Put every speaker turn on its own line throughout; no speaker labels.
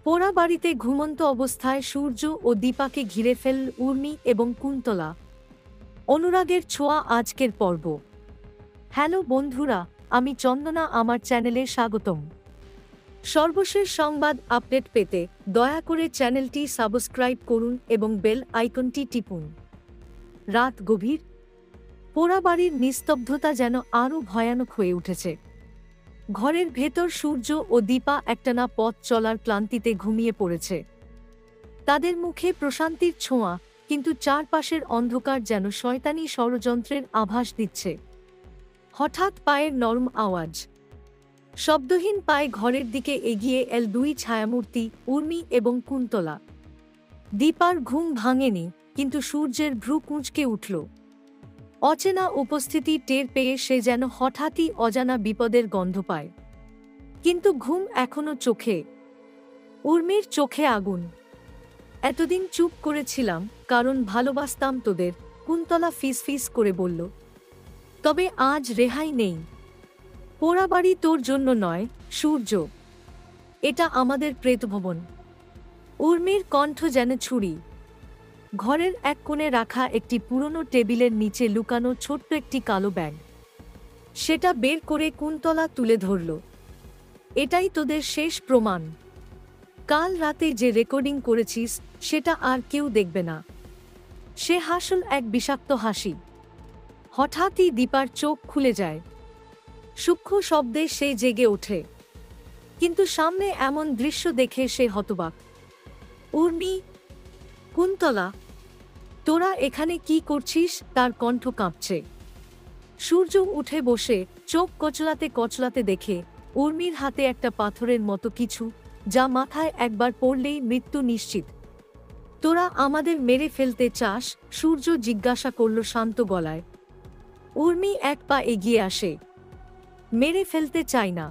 পোড়া বাড়িতে ঘুমন্ত অবস্থায় সূর্য ও দীপাকে ঘিরে ফেল উর্মি এবং কুন্তলা। অনুরাগের ছোঁয়া আজকের পর্ব। হ্যালো বন্ধুরা, আমি চন্দনা, আমার চ্যানেলে স্বাগতম। সর্বশেষ সংবাদ আপডেট পেতে দয়া করে চ্যানেলটি সাবস্ক্রাইব করুন এবং বেল আইকনটি টিপুন। রাত গভীর। পোড়া বাড়ির নিস্তব্ধতা যেন আরও ভয়ানক হয়ে উঠেছে। ঘরের ভেতর সূর্য ও দীপা একটানা পথ চলার ক্লান্তিতে ঘুমিয়ে পড়েছে। তাদের মুখে প্রশান্তির ছোঁয়া, কিন্তু চারপাশের অন্ধকার যেন শয়তানি ষড়যন্ত্রের আভাস দিচ্ছে। হঠাৎ পায়ের নরম আওয়াজ। শব্দহীন পায়ে ঘরের দিকে এগিয়ে এল দুই ছায়ামূর্তি, উর্মি এবং কুন্তলা। দীপার ঘুম ভাঙেনি, কিন্তু সূর্যের ভ্রু কুঁচকে উঠল। অচেনা উপস্থিতি টের পেয়ে সে যেন হঠাৎই অজানা বিপদের গন্ধ পায়। কিন্তু ঘুম এখনো চোখে। উর্মির চোখে আগুন। এতদিন চুপ করেছিলাম কারণ ভালোবাসতাম তোদের, কুন্তলা ফিসফিস করে বলল। তবে আজ রেহাই নেই। পোড়া বাড়ি তোর জন্য নয়, সূর্য। এটা আমাদের প্রেতভবন। উর্মির কণ্ঠ যেন ছুরি। ঘরের এক কোণে রাখা একটি পুরনো টেবিলের নিচে লুকানো ছোট্ট একটি কালো ব্যাগ। সেটা বের করে কুন্তলা তুলে ধরল। এটাই তোদের শেষ প্রমাণ। কাল রাতে যে রেকর্ডিং করেছিস সেটা আর কেউ দেখবে না। সে হাসল এক বিষাক্ত হাসি। হঠাৎই দীপার চোখ খুলে যায়। সূক্ষ্ম শব্দে সে জেগে ওঠে। কিন্তু সামনে এমন দৃশ্য দেখে সে হতবাক। উর্মি, কুন্তলা, তোরা এখানে কি করছিস? তার কণ্ঠ কাঁপছে। সূর্য উঠে বসে চোখ কচলাতে কচলাতে দেখে উর্মির হাতে একটা পাথরের মতো কিছু, যা মাথায় একবার পড়লেই মৃত্যু নিশ্চিত। তোরা আমাদের মেরে ফেলতে চাস? সূর্য জিজ্ঞাসা করল শান্ত গলায়। উর্মি এক পা এগিয়ে আসে। মেরে ফেলতে চাই না,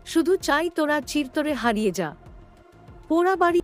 শুধু চাই তোরা চিরতরে হারিয়ে যা। পোড়া বাড়ি